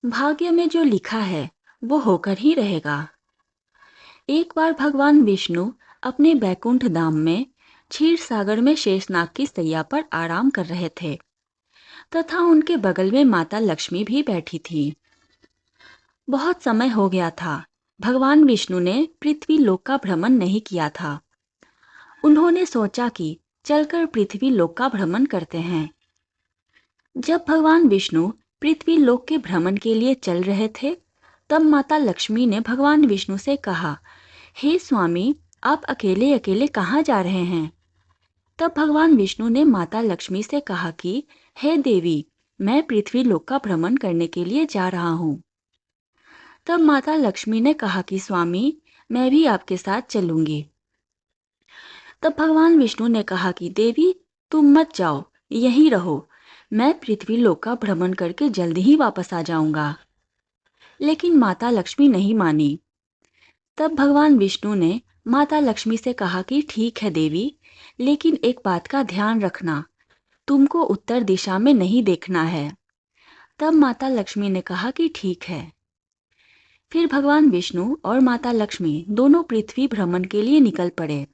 भाग्य में जो लिखा है वो होकर ही रहेगा। एक बार भगवान विष्णु अपने बैकुंठ धाम में क्षीर सागर में शेषनाग की सैया पर आराम कर रहे थे तथा उनके बगल में माता लक्ष्मी भी बैठी थी। बहुत समय हो गया था। भगवान विष्णु ने पृथ्वी लोक का भ्रमण नहीं किया था। उन्होंने सोचा कि चलकर पृथ्वी लोक का भ्रमण करते हैं। जब भगवान विष्णु पृथ्वी लोक के भ्रमण के लिए चल रहे थे, तब माता लक्ष्मी ने भगवान विष्णु से कहा, हे स्वामी, आप अकेले अकेले कहाँ जा रहे हैं? तब भगवान विष्णु ने माता लक्ष्मी से कहा कि हे देवी, मैं पृथ्वी लोक का भ्रमण करने के लिए जा रहा हूँ। तब माता लक्ष्मी ने कहा कि स्वामी, मैं भी आपके साथ चलूंगी। तब भगवान विष्णु ने कहा कि देवी, तुम मत जाओ, यहीं रहो, मैं पृथ्वी लोक का भ्रमण करके जल्द ही वापस आ जाऊंगा। लेकिन माता लक्ष्मी नहीं मानी। तब भगवान विष्णु ने माता लक्ष्मी से कहा कि ठीक है देवी, लेकिन एक बात का ध्यान रखना, तुमको उत्तर दिशा में नहीं देखना है। तब माता लक्ष्मी ने कहा कि ठीक है। फिर भगवान विष्णु और माता लक्ष्मी दोनों पृथ्वी भ्रमण के लिए निकल पड़े।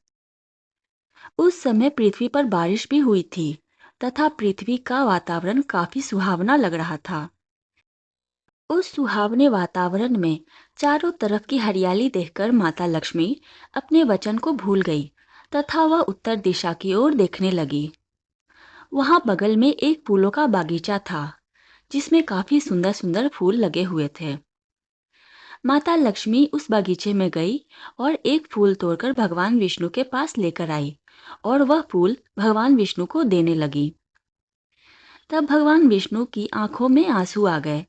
उस समय पृथ्वी पर बारिश भी हुई थी तथा पृथ्वी का वातावरण काफी सुहावना लग रहा था। उस सुहावने वातावरण में चारों तरफ की हरियाली देखकर माता लक्ष्मी अपने वचन को भूल गई तथा वह उत्तर दिशा की ओर देखने लगी। वहां बगल में एक फूलों का बागीचा था जिसमें काफी सुंदर सुंदर फूल लगे हुए थे। माता लक्ष्मी उस बगीचे में गई और एक फूल तोड़कर भगवान विष्णु के पास लेकर आई और वह फूल भगवान विष्णु को देने लगी। तब भगवान विष्णु की आंखों में आंसू आ गए।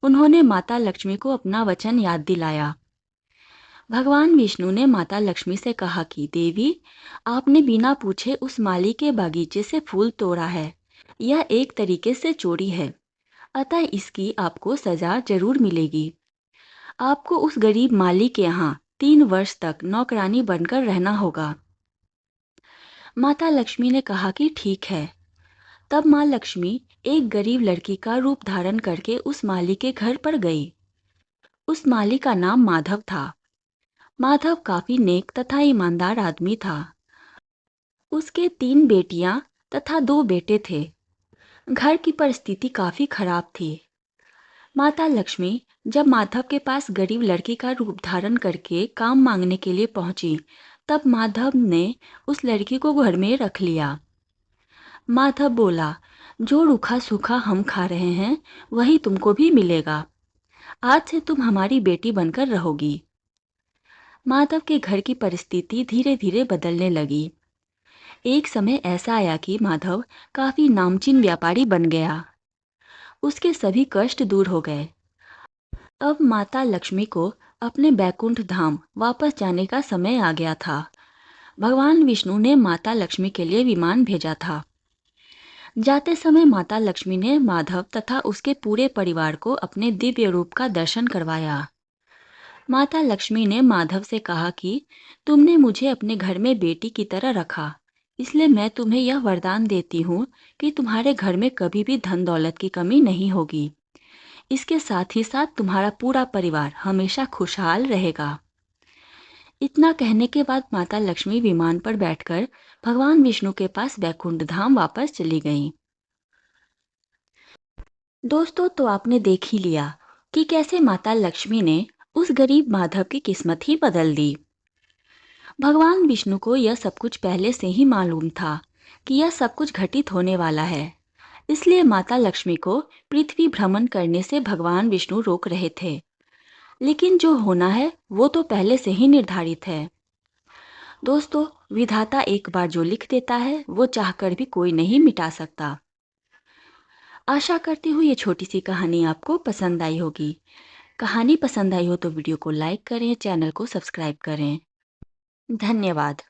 उन्होंने माता लक्ष्मी को अपना वचन याद दिलाया। भगवान विष्णु ने माता लक्ष्मी से कहा कि देवी, आपने बिना पूछे उस माली के बागीचे से फूल तोड़ा है। यह एक तरीके से चोरी है, अतः इसकी आपको सजा जरूर मिलेगी। आपको उस गरीब माली के यहाँ 3 वर्ष तक नौकरानी बनकर रहना होगा। माता लक्ष्मी ने कहा कि ठीक है। तब माँ लक्ष्मी एक गरीब लड़की का रूप धारण करके उस माली के घर पर गई। उस माली का नाम माधव था। माधव काफी नेक तथा ईमानदार आदमी था। उसके 3 बेटियां तथा 2 बेटे थे। घर की परिस्थिति काफी खराब थी। माता लक्ष्मी जब माधव के पास गरीब लड़की का रूप धारण करके काम मांगने के लिए पहुंची, तब माधव ने उस लड़की को घर में रख लिया। माधव बोला, जो रूखा सूखा हम खा रहे हैं वही तुमको भी मिलेगा। आज से तुम हमारी बेटी बनकर रहोगी। माधव के घर की परिस्थिति धीरे धीरे बदलने लगी। एक समय ऐसा आया कि माधव काफी नामचीन व्यापारी बन गया। उसके सभी कष्ट दूर हो गए। अब माता लक्ष्मी को अपने बैकुंठ धाम वापस जाने का समय आ गया था। भगवान विष्णु ने माता लक्ष्मी के लिए विमान भेजा था। जाते समय माता लक्ष्मी ने माधव तथा उसके पूरे परिवार को अपने दिव्य रूप का दर्शन करवाया। माता लक्ष्मी ने माधव से कहा कि तुमने मुझे अपने घर में बेटी की तरह रखा, इसलिए मैं तुम्हें यह वरदान देती हूँ कि तुम्हारे घर में कभी भी धन दौलत की कमी नहीं होगी। इसके साथ ही साथ तुम्हारा पूरा परिवार हमेशा खुशहाल रहेगा। इतना कहने के बाद माता लक्ष्मी विमान पर बैठकर भगवान विष्णु के पास वैकुंठ धाम वापस चली गईं। दोस्तों, तो आपने देख ही लिया कि कैसे माता लक्ष्मी ने उस गरीब माधव की किस्मत ही बदल दी। भगवान विष्णु को यह सब कुछ पहले से ही मालूम था कि यह सब कुछ घटित होने वाला है। इसलिए माता लक्ष्मी को पृथ्वी भ्रमण करने से भगवान विष्णु रोक रहे थे। लेकिन जो होना है वो तो पहले से ही निर्धारित है। दोस्तों, विधाता एक बार जो लिख देता है वो चाहकर भी कोई नहीं मिटा सकता। आशा करती हूँ ये छोटी सी कहानी आपको पसंद आई होगी। कहानी पसंद आई हो तो वीडियो को लाइक करें, चैनल को सब्सक्राइब करें। धन्यवाद।